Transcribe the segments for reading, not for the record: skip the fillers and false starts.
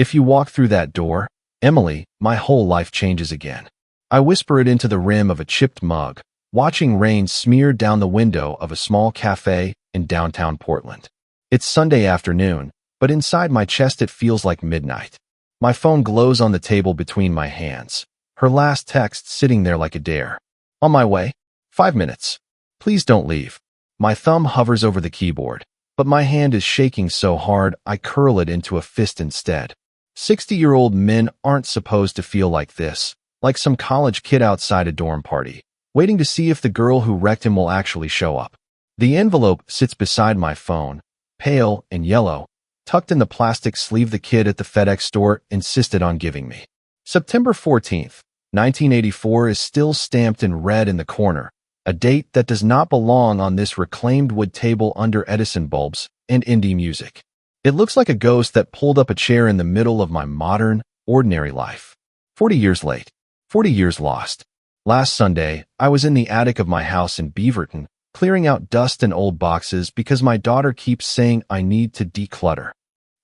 If you walk through that door, Emily, my whole life changes again. I whisper it into the rim of a chipped mug, watching rain smear down the window of a small cafe in downtown Portland. It's Sunday afternoon, but inside my chest it feels like midnight. My phone glows on the table between my hands, her last text sitting there like a dare. On my way. 5 minutes. Please don't leave. My thumb hovers over the keyboard, but my hand is shaking so hard I curl it into a fist instead. 60-year-old men aren't supposed to feel like this, like some college kid outside a dorm party, waiting to see if the girl who wrecked him will actually show up. The envelope sits beside my phone, pale and yellow, tucked in the plastic sleeve the kid at the FedEx store insisted on giving me. September 14th, 1984 is still stamped in red in the corner, a date that does not belong on this reclaimed wood table under Edison bulbs and indie music. It looks like a ghost that pulled up a chair in the middle of my modern, ordinary life. 40 years late. 40 years lost. Last Sunday, I was in the attic of my house in Beaverton, clearing out dust and old boxes because my daughter keeps saying I need to declutter.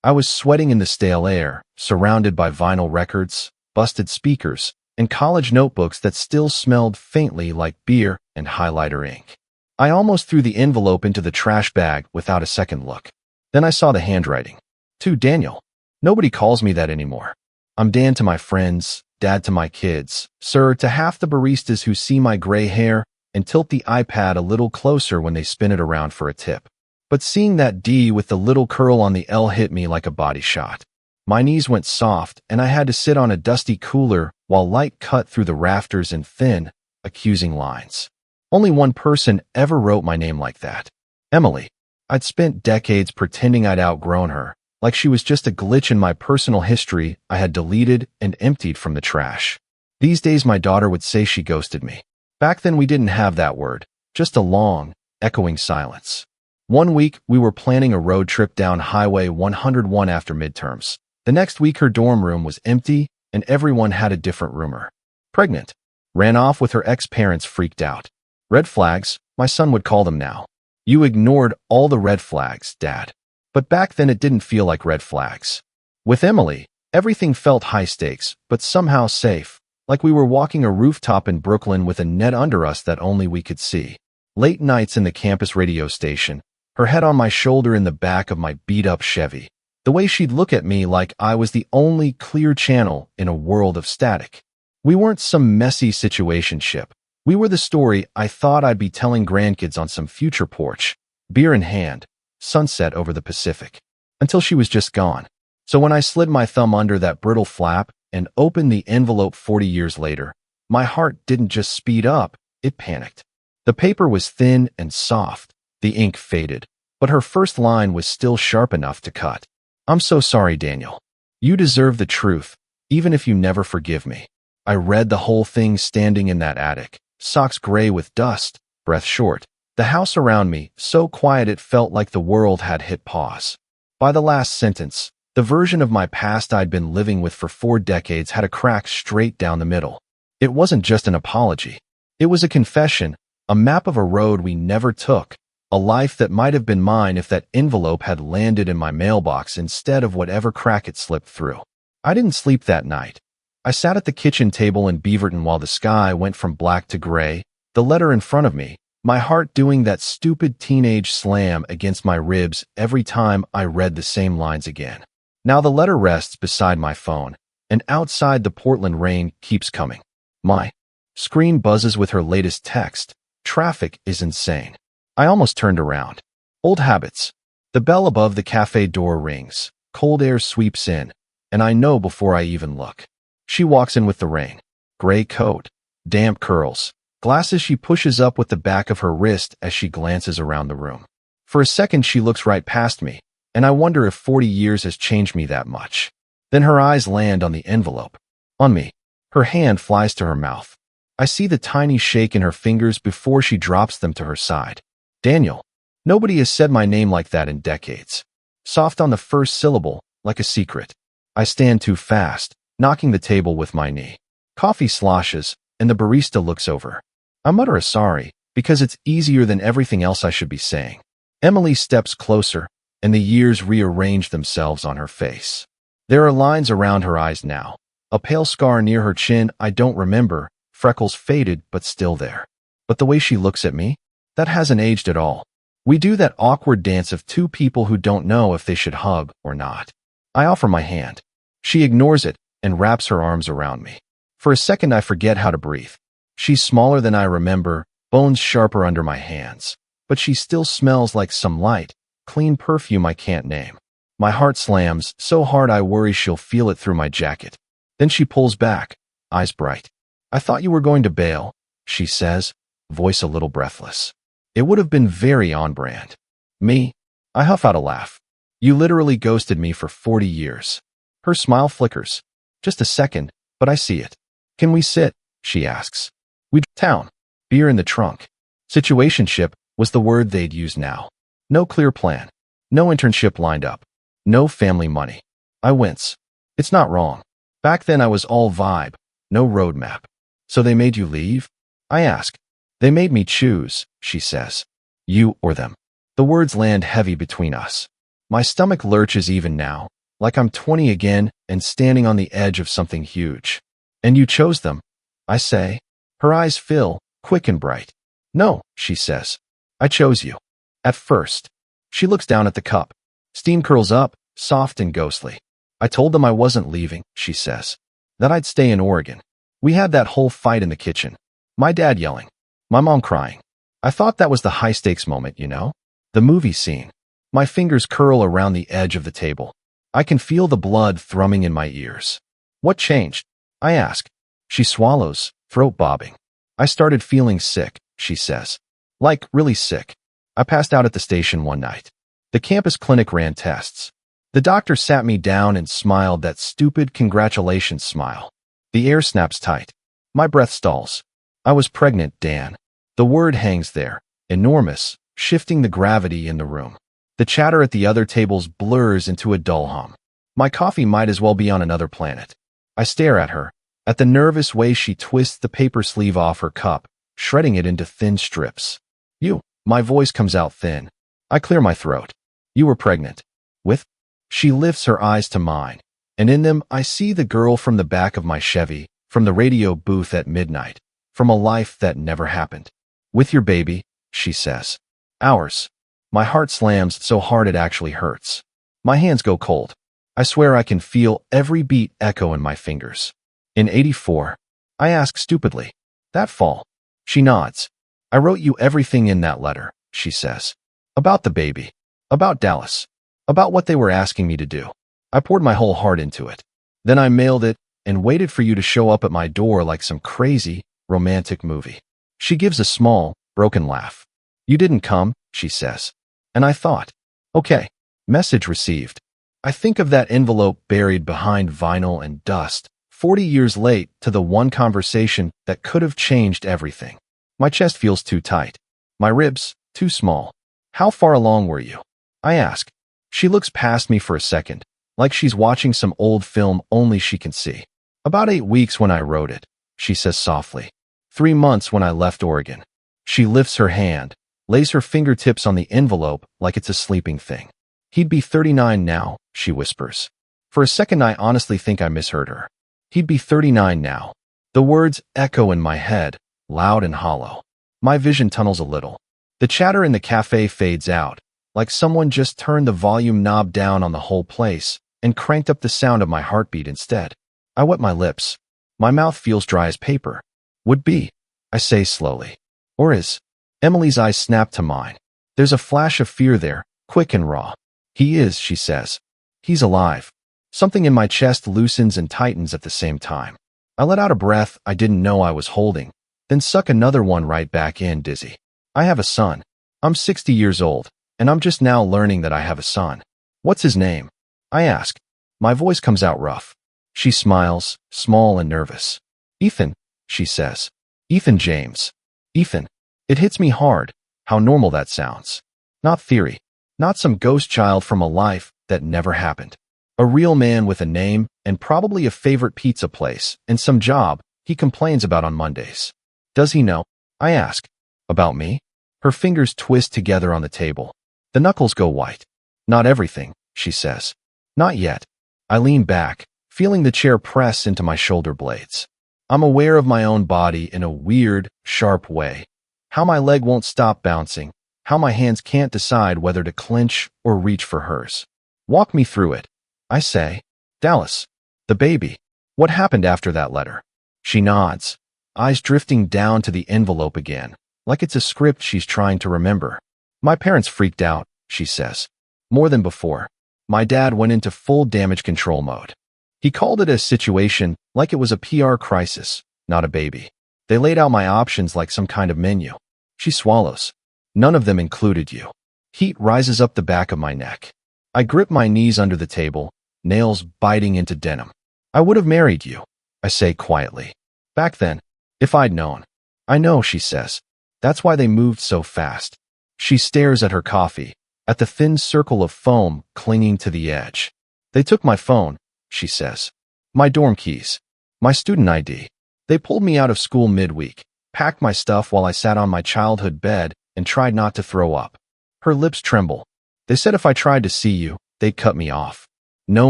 I was sweating in the stale air, surrounded by vinyl records, busted speakers, and college notebooks that still smelled faintly like beer and highlighter ink. I almost threw the envelope into the trash bag without a second look. Then I saw the handwriting. To Daniel. Nobody calls me that anymore. I'm Dan to my friends, Dad to my kids, Sir to half the baristas who see my gray hair and tilt the iPad a little closer when they spin it around for a tip. But seeing that D with the little curl on the L hit me like a body shot. My knees went soft and I had to sit on a dusty cooler while light cut through the rafters in thin, accusing lines. Only one person ever wrote my name like that. Emily. I'd spent decades pretending I'd outgrown her, like she was just a glitch in my personal history I had deleted and emptied from the trash. These days my daughter would say she ghosted me. Back then we didn't have that word, just a long, echoing silence. One week we were planning a road trip down Highway 101 after midterms. The next week her dorm room was empty and everyone had a different rumor. Pregnant. Ran off with her ex-parents freaked out. Red flags, my son would call them now. You ignored all the red flags, Dad. But back then it didn't feel like red flags. With Emily, everything felt high stakes, but somehow safe, like we were walking a rooftop in Brooklyn with a net under us that only we could see. Late nights in the campus radio station, her head on my shoulder in the back of my beat-up Chevy. The way she'd look at me like I was the only clear channel in a world of static. We weren't some messy situationship. We were the story I thought I'd be telling grandkids on some future porch, beer in hand, sunset over the Pacific. Until she was just gone. So when I slid my thumb under that brittle flap and opened the envelope 40 years later, my heart didn't just speed up, it panicked. The paper was thin and soft, the ink faded, but her first line was still sharp enough to cut. I'm so sorry, Daniel. You deserve the truth, even if you never forgive me. I read the whole thing standing in that attic. Socks gray with dust, breath short. The house around me, so quiet it felt like the world had hit pause. By the last sentence, the version of my past I'd been living with for 4 decades had a crack straight down the middle. It wasn't just an apology. It was a confession, a map of a road we never took, a life that might have been mine if that envelope had landed in my mailbox instead of whatever crack it slipped through. I didn't sleep that night. I sat at the kitchen table in Beaverton while the sky went from black to gray, the letter in front of me, my heart doing that stupid teenage slam against my ribs every time I read the same lines again. Now the letter rests beside my phone, and outside the Portland rain keeps coming. My screen buzzes with her latest text. Traffic is insane. I almost turned around. Old habits. The bell above the cafe door rings, cold air sweeps in, and I know before I even look. She walks in with the rain. Gray coat, damp curls, glasses she pushes up with the back of her wrist as she glances around the room. For a second she looks right past me, and I wonder if 40 years has changed me that much. Then her eyes land on the envelope. On me. Her hand flies to her mouth. I see the tiny shake in her fingers before she drops them to her side. Daniel. Nobody has said my name like that in decades. Soft on the first syllable, like a secret. I stand too fast, knocking the table with my knee. Coffee sloshes, and the barista looks over. I mutter a sorry, because it's easier than everything else I should be saying. Emily steps closer, and the years rearrange themselves on her face. There are lines around her eyes now. A pale scar near her chin I don't remember, freckles faded but still there. But the way she looks at me, that hasn't aged at all. We do that awkward dance of two people who don't know if they should hug or not. I offer my hand. She ignores it and wraps her arms around me. For a second I forget how to breathe. She's smaller than I remember, bones sharper under my hands. But she still smells like some light, clean perfume I can't name. My heart slams so hard I worry she'll feel it through my jacket. Then she pulls back, eyes bright. I thought you were going to bail, she says, voice a little breathless. It would have been very on brand. Me? I huff out a laugh. You literally ghosted me for 40 years. Her smile flickers. Just a second, but I see it. Can we sit? She asks. We town. Beer in the trunk. Situationship was the word they'd use now. No clear plan. No internship lined up. No family money. I wince. It's not wrong. Back then I was all vibe, no roadmap. So they made you leave? I ask. They made me choose, she says. You or them. The words land heavy between us. My stomach lurches even now, like I'm 20 again and standing on the edge of something huge. And you chose them, I say. Her eyes fill, quick and bright. No, she says. I chose you. At first. She looks down at the cup. Steam curls up, soft and ghostly. I told them I wasn't leaving, she says. That I'd stay in Oregon. We had that whole fight in the kitchen. My dad yelling. My mom crying. I thought that was the high-stakes moment, you know? The movie scene. My fingers curl around the edge of the table. I can feel the blood thrumming in my ears. What changed? I ask. She swallows, throat bobbing. I started feeling sick, she says. Like, really sick. I passed out at the station one night. The campus clinic ran tests. The doctor sat me down and smiled that stupid congratulations smile. The air snaps tight. My breath stalls. I was pregnant, Dan. The word hangs there, enormous, shifting the gravity in the room. The chatter at the other tables blurs into a dull hum. My coffee might as well be on another planet. I stare at her, at the nervous way she twists the paper sleeve off her cup, shredding it into thin strips. You. My voice comes out thin. I clear my throat. You were pregnant. With? She lifts her eyes to mine, and in them I see the girl from the back of my Chevy, from the radio booth at midnight, from a life that never happened. With your baby, she says. Ours. My heart slams so hard it actually hurts. My hands go cold. I swear I can feel every beat echo in my fingers. In '84, I ask stupidly. That fall. She nods. I wrote you everything in that letter, she says. About the baby. About Dallas. About what they were asking me to do. I poured my whole heart into it. Then I mailed it and waited for you to show up at my door like some crazy, romantic movie. She gives a small, broken laugh. You didn't come, she says. And I thought, okay, message received. I think of that envelope buried behind vinyl and dust, 40 years late to the one conversation that could have changed everything. My chest feels too tight. My ribs, too small. How far along were you? I ask. She looks past me for a second, like she's watching some old film only she can see. About 8 weeks when I wrote it, she says softly. 3 months when I left Oregon. She lifts her hand, lays her fingertips on the envelope like it's a sleeping thing. He'd be 39 now, she whispers. For a second I honestly think I misheard her. He'd be 39 now. The words echo in my head, loud and hollow. My vision tunnels a little. The chatter in the cafe fades out, like someone just turned the volume knob down on the whole place and cranked up the sound of my heartbeat instead. I wet my lips. My mouth feels dry as paper. Would be, I say slowly. Or is. Emily's eyes snap to mine. There's a flash of fear there, quick and raw. He is, she says. He's alive. Something in my chest loosens and tightens at the same time. I let out a breath I didn't know I was holding, then suck another one right back in, dizzy. I have a son. I'm 60 years old, and I'm just now learning that I have a son. What's his name? I ask. My voice comes out rough. She smiles, small and nervous. Ethan, she says. Ethan James. Ethan. It hits me hard, how normal that sounds. Not theory. Not some ghost child from a life that never happened. A real man with a name and probably a favorite pizza place and some job he complains about on Mondays. Does he know? I ask. About me? Her fingers twist together on the table. The knuckles go white. Not everything, she says. Not yet. I lean back, feeling the chair press into my shoulder blades. I'm aware of my own body in a weird, sharp way. How my leg won't stop bouncing, how my hands can't decide whether to clench or reach for hers. Walk me through it, I say. Dallas, the baby. What happened after that letter? She nods, eyes drifting down to the envelope again, like it's a script she's trying to remember. My parents freaked out, she says. More than before. My dad went into full damage control mode. He called it a situation like it was a PR crisis, not a baby. They laid out my options like some kind of menu. She swallows. None of them included you. Heat rises up the back of my neck. I grip my knees under the table, nails biting into denim. I would have married you, I say quietly. Back then, if I'd known. I know, she says. That's why they moved so fast. She stares at her coffee, at the thin circle of foam clinging to the edge. They took my phone, she says. My dorm keys. My student ID. They pulled me out of school midweek, packed my stuff while I sat on my childhood bed and tried not to throw up. Her lips tremble. They said if I tried to see you, they'd cut me off. No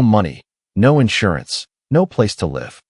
money, no insurance, no place to live.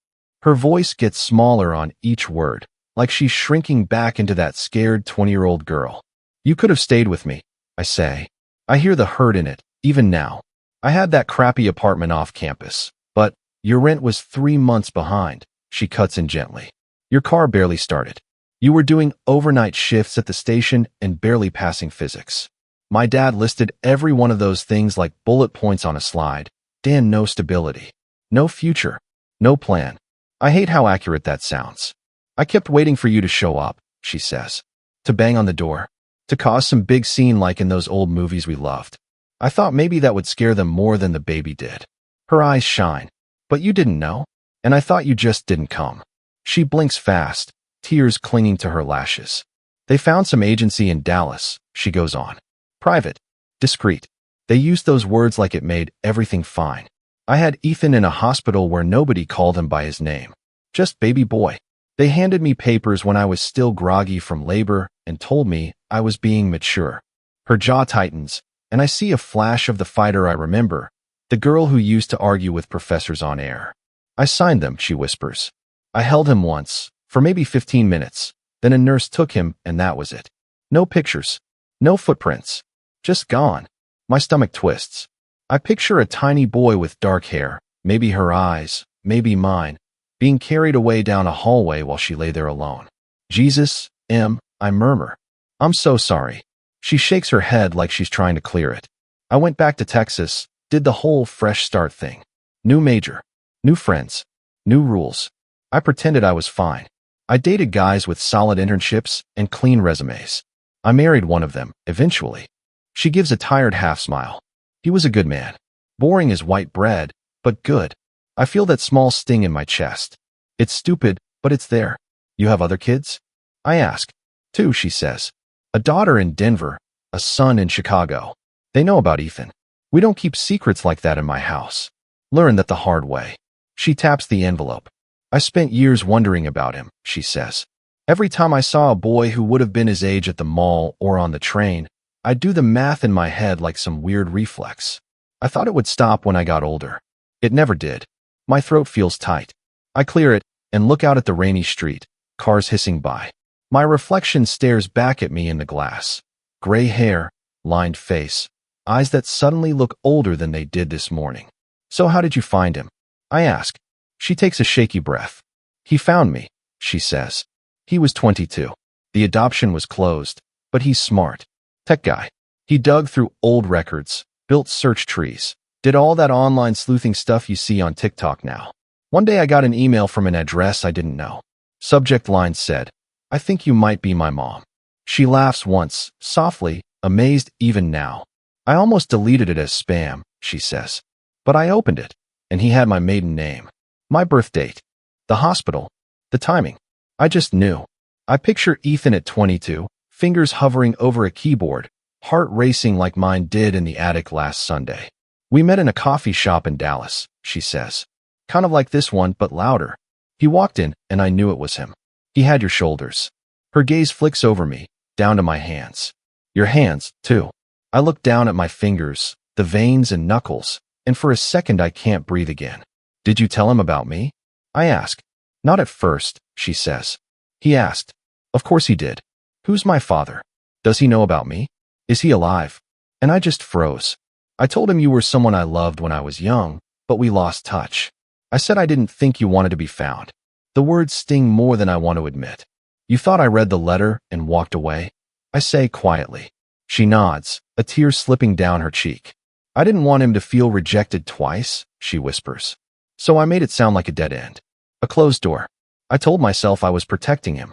Her voice gets smaller on each word, like she's shrinking back into that scared 20-year-old girl. You could have stayed with me, I say. I hear the hurt in it, even now. I had that crappy apartment off campus, but your rent was 3 months behind, she cuts in gently. Your car barely started. You were doing overnight shifts at the station and barely passing physics. My dad listed every one of those things like bullet points on a slide. Dan, no stability. No future. No plan. I hate how accurate that sounds. I kept waiting for you to show up, she says. To bang on the door. To cause some big scene like in those old movies we loved. I thought maybe that would scare them more than the baby did. Her eyes shine. But you didn't know. And I thought you just didn't come. She blinks fast, tears clinging to her lashes. They found some agency in Dallas, she goes on. Private. Discreet. They used those words like it made everything fine. I had Ethan in a hospital where nobody called him by his name. Just baby boy. They handed me papers when I was still groggy from labor and told me I was being mature. Her jaw tightens, and I see a flash of the fighter I remember, the girl who used to argue with professors on air. I signed them, she whispers. I held him once, for maybe 15 minutes. Then a nurse took him, and that was it. No pictures. No footprints. Just gone. My stomach twists. I picture a tiny boy with dark hair, maybe her eyes, maybe mine, being carried away down a hallway while she lay there alone. Jesus, I murmur. I'm so sorry. She shakes her head like she's trying to clear it. I went back to Texas, did the whole fresh start thing. New major. New friends. New rules. I pretended I was fine. I dated guys with solid internships and clean resumes. I married one of them, eventually. She gives a tired half-smile. He was a good man. Boring as white bread, but good. I feel that small sting in my chest. It's stupid, but it's there. You have other kids? I ask. 2, she says. A daughter in Denver, a son in Chicago. They know about Ethan. We don't keep secrets like that in my house. Learned that the hard way. She taps the envelope. I spent years wondering about him, she says. Every time I saw a boy who would have been his age at the mall or on the train, I'd do the math in my head like some weird reflex. I thought it would stop when I got older. It never did. My throat feels tight. I clear it and look out at the rainy street, cars hissing by. My reflection stares back at me in the glass. Gray hair, lined face, eyes that suddenly look older than they did this morning. So how did you find him? I ask. She takes a shaky breath. He found me, she says. He was 22. The adoption was closed, but he's smart. Tech guy. He dug through old records, built search trees, did all that online sleuthing stuff you see on TikTok now. One day I got an email from an address I didn't know. Subject line said, I think you might be my mom. She laughs once, softly, amazed even now. I almost deleted it as spam, she says. But I opened it, and he had my maiden name, my birth date, the hospital, the timing. I just knew. I picture Ethan at 22, fingers hovering over a keyboard, heart racing like mine did in the attic last Sunday. We met in a coffee shop in Dallas, she says. Kind of like this one, but louder. He walked in, and I knew it was him. He had your shoulders. Her gaze flicks over me, down to my hands. Your hands, too. I look down at my fingers, the veins and knuckles, and for a second I can't breathe again. Did you tell him about me? I ask. Not at first, she says. He asked. Of course he did. Who's my father? Does he know about me? Is he alive? And I just froze. I told him you were someone I loved when I was young, but we lost touch. I said I didn't think you wanted to be found. The words sting more than I want to admit. You thought I read the letter and walked away? I say quietly. She nods, a tear slipping down her cheek. I didn't want him to feel rejected twice, she whispers. So I made it sound like a dead end. A closed door. I told myself I was protecting him.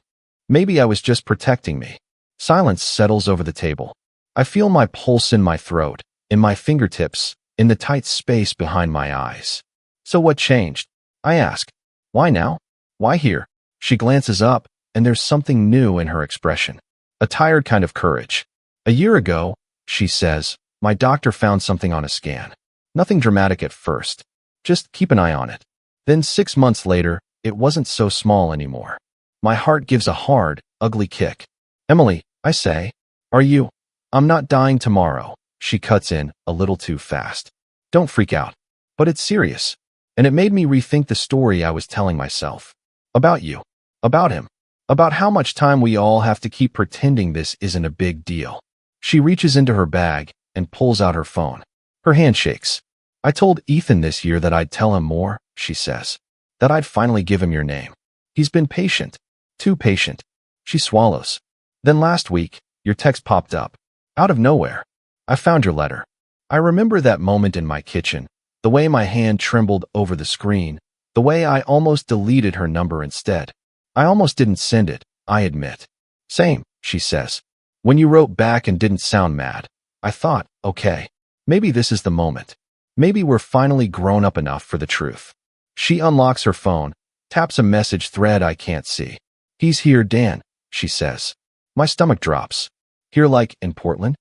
Maybe I was just protecting me. Silence settles over the table. I feel my pulse in my throat, in my fingertips, in the tight space behind my eyes. So what changed? I ask. Why now? Why here? She glances up, and there's something new in her expression. A tired kind of courage. A year ago, she says, my doctor found something on a scan. Nothing dramatic at first. Just keep an eye on it. Then 6 months later, it wasn't so small anymore. My heart gives a hard, ugly kick. Emily, I say. Are you? I'm not dying tomorrow. She cuts in, a little too fast. Don't freak out. But it's serious. And it made me rethink the story I was telling myself. About you. About him. About how much time we all have to keep pretending this isn't a big deal. She reaches into her bag and pulls out her phone. Her hand shakes. I told Ethan this year that I'd tell him more, she says. That I'd finally give him your name. He's been patient. Too patient. She swallows. Then last week, your text popped up. Out of nowhere. I found your letter. I remember that moment in my kitchen, the way my hand trembled over the screen, the way I almost deleted her number instead. I almost didn't send it, I admit. Same, she says. When you wrote back and didn't sound mad, I thought, okay, maybe this is the moment. Maybe we're finally grown up enough for the truth. She unlocks her phone, taps a message thread I can't see. He's here, Dan, she says. My stomach drops. Here like in Portland?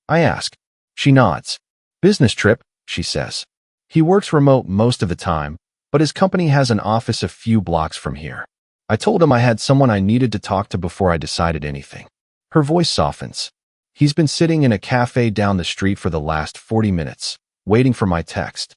I ask. She nods. Business trip, she says. He works remote most of the time, but his company has an office a few blocks from here. I told him I had someone I needed to talk to before I decided anything. Her voice softens. He's been sitting in a cafe down the street for the last 40 minutes, waiting for my text.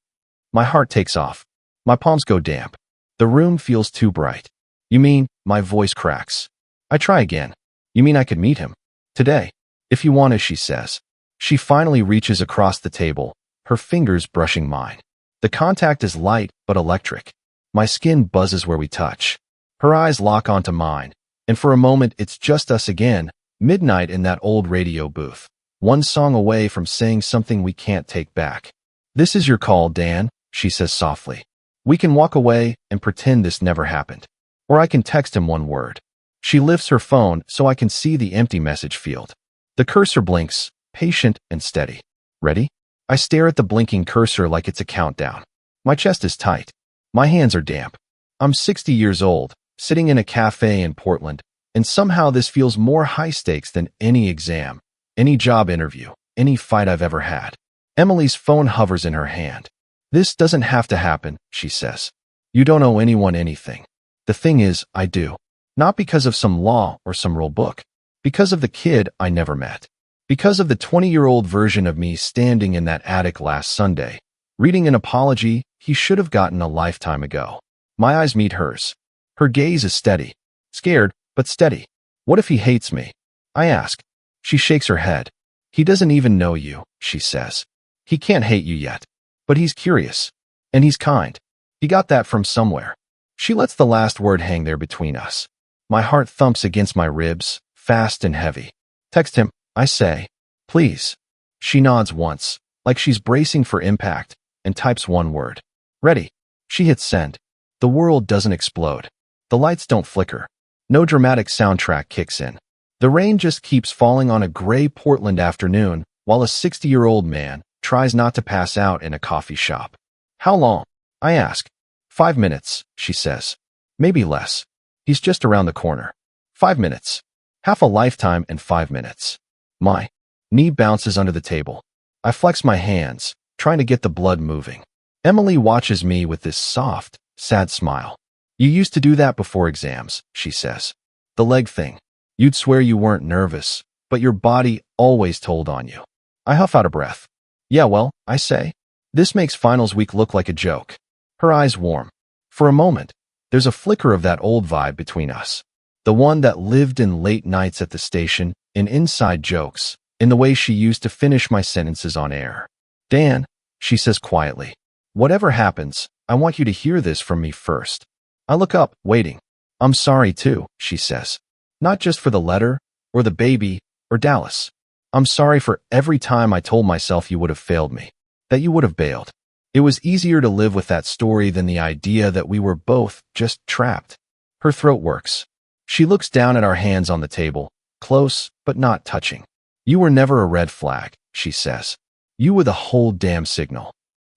My heart takes off. My palms go damp. The room feels too bright. You mean, my voice cracks. I try again. You mean I could meet him? Today. If you want to, she says. She finally reaches across the table, her fingers brushing mine. The contact is light but electric. My skin buzzes where we touch. Her eyes lock onto mine, and for a moment it's just us again, midnight in that old radio booth. One song away from saying something we can't take back. This is your call, Dan, she says softly. We can walk away and pretend this never happened. Or I can text him one word. She lifts her phone so I can see the empty message field. The cursor blinks, patient and steady. Ready? I stare at the blinking cursor like it's a countdown. My chest is tight. My hands are damp. I'm 60 years old, sitting in a cafe in Portland, and somehow this feels more high stakes than any exam, any job interview, any fight I've ever had. Emily's phone hovers in her hand. This doesn't have to happen, she says. You don't owe anyone anything. The thing is, I do. Not because of some law or some rule book. Because of the kid I never met. Because of the 20-year-old version of me standing in that attic last Sunday, reading an apology he should have gotten a lifetime ago. My eyes meet hers. Her gaze is steady. Scared, but steady. What if he hates me? I ask. She shakes her head. He doesn't even know you, she says. He can't hate you yet. But he's curious. And he's kind. He got that from somewhere. She lets the last word hang there between us. My heart thumps against my ribs, fast and heavy. Text him, I say. Please. She nods once, like she's bracing for impact, and types one word. Ready. She hits send. The world doesn't explode. The lights don't flicker. No dramatic soundtrack kicks in. The rain just keeps falling on a gray Portland afternoon, while a 60-year-old man tries not to pass out in a coffee shop. How long? I ask. 5 minutes, she says. Maybe less. He's just around the corner. 5 minutes. Half a lifetime and 5 minutes. My knee bounces under the table. I flex my hands, trying to get the blood moving. Emily watches me with this soft, sad smile. You used to do that before exams, she says. The leg thing. You'd swear you weren't nervous, but your body always told on you. I huff out a breath. Yeah, well, I say. This makes finals week look like a joke. Her eyes warm. For a moment, there's a flicker of that old vibe between us. The one that lived in late nights at the station, in inside jokes, in the way she used to finish my sentences on air. Dan, she says quietly, whatever happens, I want you to hear this from me first. I look up, waiting. I'm sorry too, she says. Not just for the letter, or the baby, or Dallas. I'm sorry for every time I told myself you would have failed me, that you would have bailed. It was easier to live with that story than the idea that we were both just trapped. Her throat works. She looks down at our hands on the table, close but not touching. You were never a red flag, she says. You were the whole damn signal.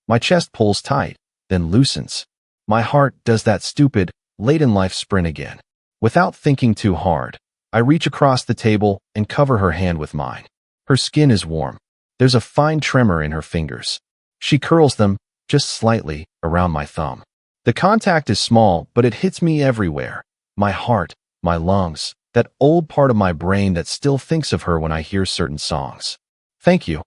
My chest pulls tight, then loosens. My heart does that stupid, late-in-life sprint again. Without thinking too hard, I reach across the table and cover her hand with mine. Her skin is warm. There's a fine tremor in her fingers. She curls them, just slightly, around my thumb. The contact is small, but it hits me everywhere. My heart, my lungs, that old part of my brain that still thinks of her when I hear certain songs. Thank you,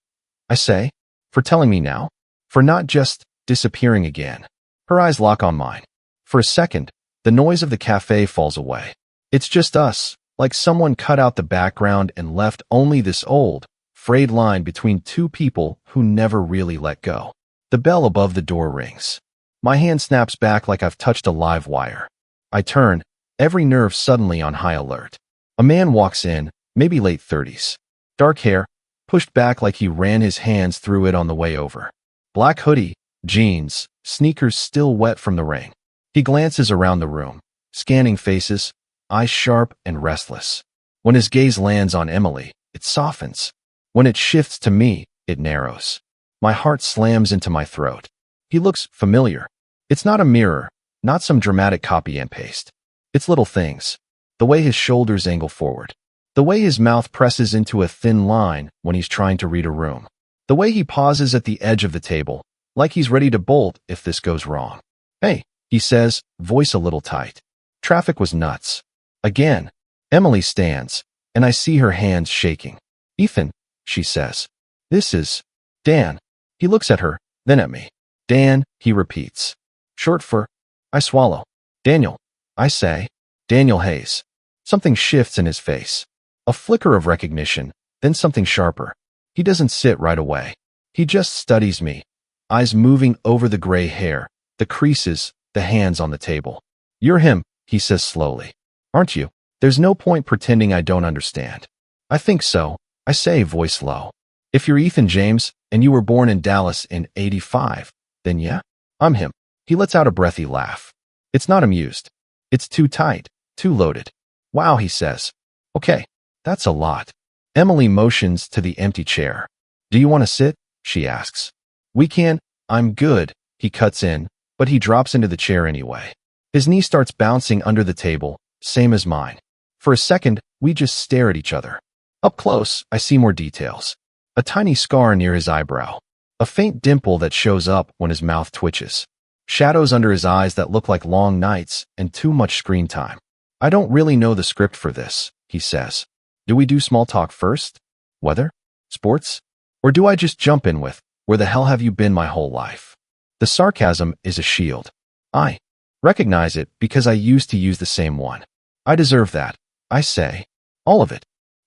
I say, for telling me now, for not just disappearing again. Her eyes lock on mine. For a second, the noise of the cafe falls away. It's just us, like someone cut out the background and left only this old, frayed line between two people who never really let go. The bell above the door rings. My hand snaps back like I've touched a live wire. I turn, every nerve suddenly on high alert. A man walks in, maybe late 30s. Dark hair, pushed back like he ran his hands through it on the way over. Black hoodie, jeans, sneakers still wet from the rain. He glances around the room, scanning faces, eyes sharp and restless. When his gaze lands on Emily, it softens. When it shifts to me, it narrows. My heart slams into my throat. He looks familiar. It's not a mirror, not some dramatic copy and paste. It's little things. The way his shoulders angle forward. The way his mouth presses into a thin line when he's trying to read a room. The way he pauses at the edge of the table, like he's ready to bolt if this goes wrong. Hey, he says, voice a little tight. Traffic was nuts. Again, Emily stands, and I see her hands shaking. Ethan, she says. This is Dan. He looks at her, then at me. Dan, he repeats. Short for, I swallow. Daniel, I say. Daniel Hayes. Something shifts in his face. A flicker of recognition, then something sharper. He doesn't sit right away. He just studies me, eyes moving over the gray hair, the creases, the hands on the table. You're him, he says slowly. Aren't you? There's no point pretending I don't understand. I think so, I say, voice low. If you're Ethan James, and you were born in Dallas in '85, then yeah, I'm him. He lets out a breathy laugh. It's not amused. It's too tight, too loaded. Wow, he says. Okay, that's a lot. Emily motions to the empty chair. Do you want to sit? She asks. We can. I'm good, he cuts in, but he drops into the chair anyway. His knee starts bouncing under the table, same as mine. For a second, we just stare at each other. Up close, I see more details. A tiny scar near his eyebrow. A faint dimple that shows up when his mouth twitches. Shadows under his eyes that look like long nights and too much screen time. I don't really know the script for this, he says. Do we do small talk first? Weather? Sports? Or do I just jump in with, where the hell have you been my whole life? The sarcasm is a shield. I recognize it because I used to use the same one. I deserve that, I say. All of it.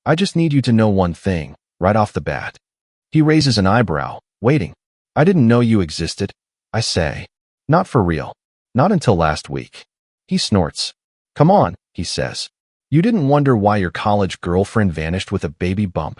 I just need you to know one thing, right off the bat. He raises an eyebrow, waiting. I didn't know you existed, I say. Not for real. Not until last week. He snorts. Come on, he says. You didn't wonder why your college girlfriend vanished with a baby bump?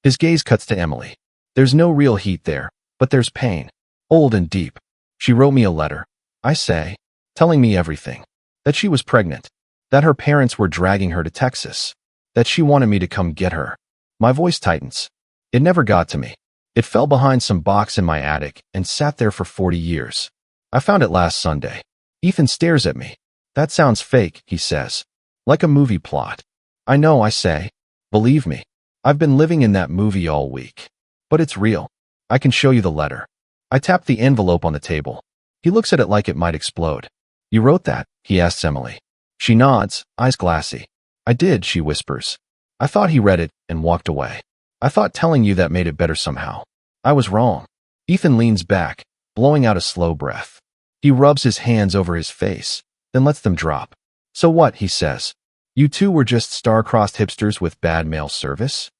His gaze cuts to Emily. There's no real heat there, but there's pain. Old and deep. She wrote me a letter, I say, telling me everything. That she was pregnant. That her parents were dragging her to Texas. That she wanted me to come get her. My voice tightens. It never got to me. It fell behind some box in my attic and sat there for 40 years. I found it last Sunday. Ethan stares at me. That sounds fake, he says. Like a movie plot. I know, I say. Believe me. I've been living in that movie all week. But it's real. I can show you the letter. I tap the envelope on the table. He looks at it like it might explode. You wrote that? He asks Emily. She nods, eyes glassy. I did, she whispers. I thought he read it and walked away. I thought telling you that made it better somehow. I was wrong. Ethan leans back, blowing out a slow breath. He rubs his hands over his face, then lets them drop. So what, he says. You two were just star-crossed hipsters with bad mail service?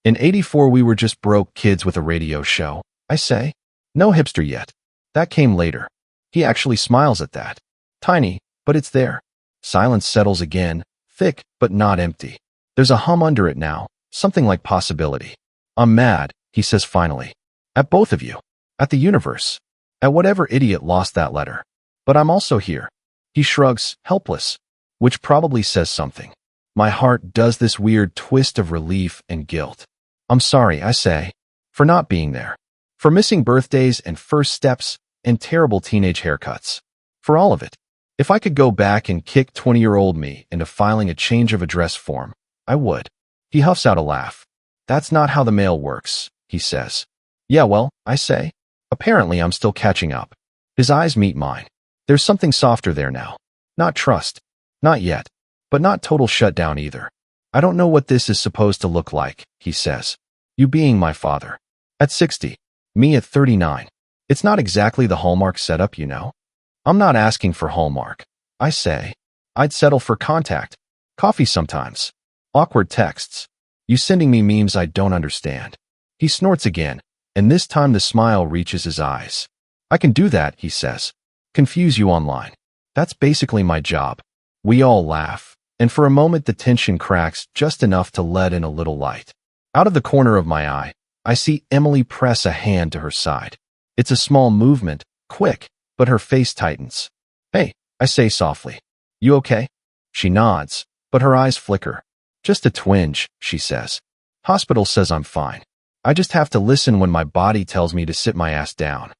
In '84 we were just broke kids with a radio show, I say. No hipster yet. That came later. He actually smiles at that. Tiny, but it's there. Silence settles again, thick but not empty. There's a hum under it now, something like possibility. I'm mad, he says finally. At both of you. At the universe. At whatever idiot lost that letter. But I'm also here. He shrugs, helpless. Which probably says something. My heart does this weird twist of relief and guilt. I'm sorry, I say. For not being there. For missing birthdays and first steps and terrible teenage haircuts. For all of it. If I could go back and kick 20-year-old me into filing a change of address form, I would. He huffs out a laugh. That's not how the mail works, he says. Yeah, well, I say. Apparently I'm still catching up. His eyes meet mine. There's something softer there now. Not trust. Not yet. But not total shutdown either. I don't know what this is supposed to look like, he says. You being my father. At 60. Me at 39. It's not exactly the Hallmark setup, you know. I'm not asking for Hallmark. I say. I'd settle for contact. Coffee sometimes. Awkward texts. You sending me memes I don't understand. He snorts again, and this time the smile reaches his eyes. I can do that, he says. Confuse you online. That's basically my job. We all laugh, and for a moment the tension cracks just enough to let in a little light. Out of the corner of my eye, I see Emily press a hand to her side. It's a small movement, quick, but her face tightens. Hey, I say softly. You okay? She nods, but her eyes flicker. Just a twinge, she says. Hospital says I'm fine. I just have to listen when my body tells me to sit my ass down.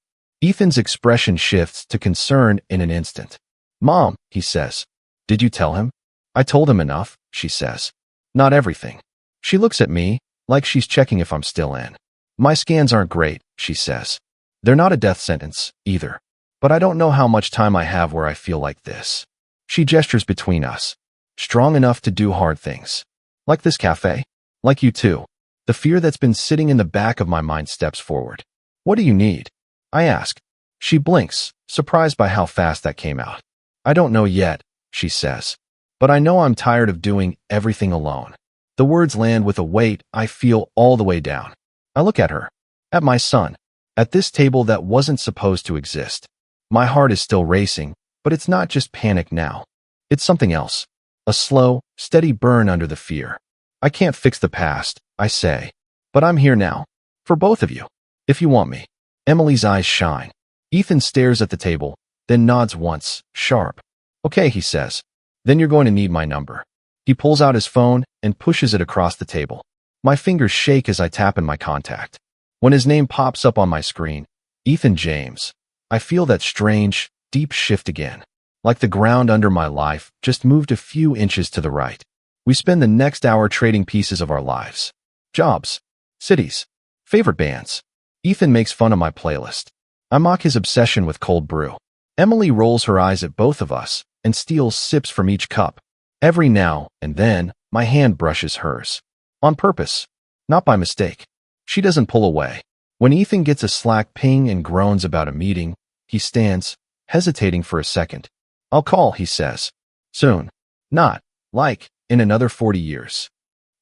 Ethan's expression shifts to concern in an instant. Mom, he says. Did you tell him? I told him enough, she says. Not everything. She looks at me, like she's checking if I'm still in. My scans aren't great, she says. They're not a death sentence, either. But I don't know how much time I have where I feel like this. She gestures between us. Strong enough to do hard things. Like this cafe. Like you too. The fear that's been sitting in the back of my mind steps forward. What do you need? I ask. She blinks, surprised by how fast that came out. I don't know yet, she says. But I know I'm tired of doing everything alone. The words land with a weight I feel all the way down. I look at her. At my son. At this table that wasn't supposed to exist. My heart is still racing, but it's not just panic now. It's something else. A slow, steady burn under the fear. I can't fix the past, I say. But I'm here now. For both of you. If you want me. Emily's eyes shine. Ethan stares at the table, then nods once, sharp. Okay, he says. Then you're going to need my number. He pulls out his phone and pushes it across the table. My fingers shake as I tap in my contact. When his name pops up on my screen, Ethan James, I feel that strange, deep shift again. Like the ground under my life just moved a few inches to the right. We spend the next hour trading pieces of our lives. Jobs. Cities. Favorite bands. Ethan makes fun of my playlist. I mock his obsession with cold brew. Emily rolls her eyes at both of us and steals sips from each cup. Every now and then, my hand brushes hers. On purpose. Not by mistake. She doesn't pull away. When Ethan gets a Slack ping and groans about a meeting, he stands, hesitating for a second. I'll call, he says. Soon. Not, like, in another 40 years.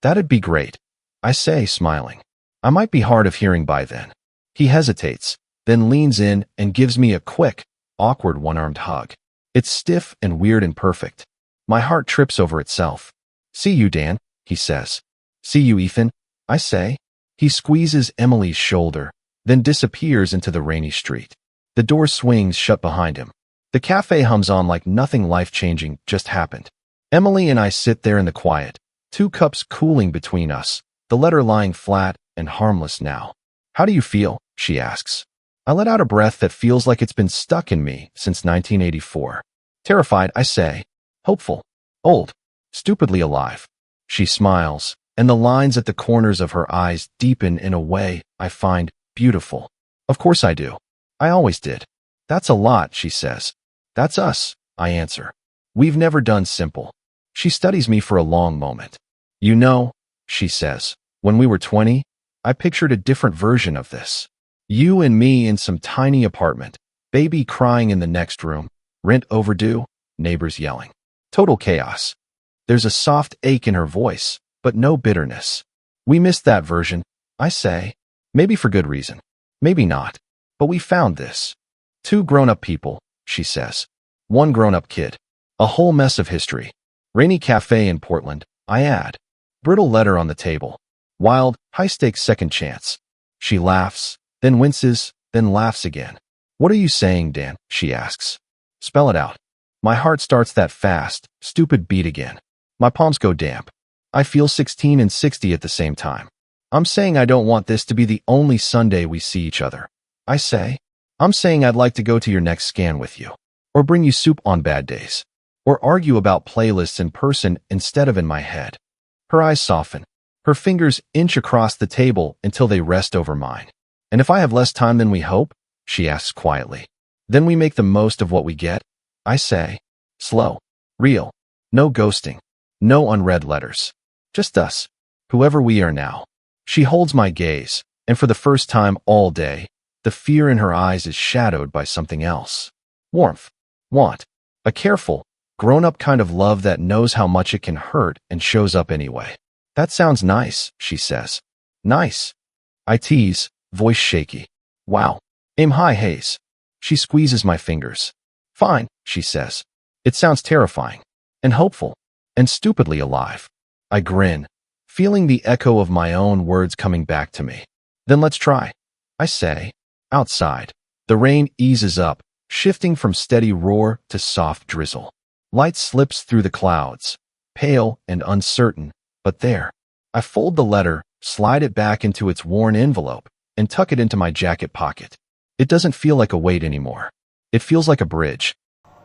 That'd be great. I say, smiling. I might be hard of hearing by then. He hesitates, then leans in and gives me a quick, awkward one-armed hug. It's stiff and weird and perfect. My heart trips over itself. See you, Dan, he says. See you, Ethan, I say. He squeezes Emily's shoulder, then disappears into the rainy street. The door swings shut behind him. The cafe hums on like nothing life-changing just happened. Emily and I sit there in the quiet, 2 cups cooling between us, the letter lying flat and harmless now. How do you feel? She asks. I let out a breath that feels like it's been stuck in me since 1984. Terrified, I say. Hopeful. Old. Stupidly alive. She smiles, and the lines at the corners of her eyes deepen in a way I find beautiful. Of course I do. I always did. That's a lot, she says. That's us, I answer. We've never done simple. She studies me for a long moment. You know, she says, when we were 20, I pictured a different version of this. You and me in some tiny apartment, Baby crying in the next room. Rent overdue. Neighbors yelling. Total chaos. There's a soft ache in her voice, but no bitterness. We missed that version, I say. Maybe for good reason. Maybe not. But we found this. 2 grown-up people, she says. 1 grown-up kid. A whole mess of history. Rainy cafe in Portland, I add. Brittle letter on the table. Wild, high-stakes second chance. She laughs, then winces, then laughs again. What are you saying, Dan? She asks. Spell it out. My heart starts that fast, stupid beat again. My palms go damp. I feel 16 and 60 at the same time. I'm saying I don't want this to be the only Sunday we see each other. I say. I'm saying I'd like to go to your next scan with you. Or bring you soup on bad days. Or argue about playlists in person instead of in my head. Her eyes soften. Her fingers inch across the table until they rest over mine. And if I have less time than we hope, she asks quietly, then we make the most of what we get, I say. Slow. Real. No ghosting. No unread letters. Just us. Whoever we are now. She holds my gaze, and for the first time all day, the fear in her eyes is shadowed by something else. Warmth. Want. A careful, grown-up kind of love that knows how much it can hurt and shows up anyway. That sounds nice, she says. Nice. I tease, voice shaky. Wow. Aim high, Hayes. She squeezes my fingers. Fine, she says. It sounds terrifying. And hopeful. And stupidly alive. I grin, feeling the echo of my own words coming back to me. Then let's try. I say. Outside. The rain eases up, shifting from steady roar to soft drizzle. Light slips through the clouds. Pale and uncertain, but there. I fold the letter, slide it back into its worn envelope, and tuck it into my jacket pocket. It doesn't feel like a weight anymore. It feels like a bridge.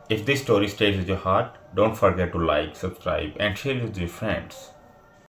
If this story stays with your heart, don't forget to like, subscribe, and share it with your friends.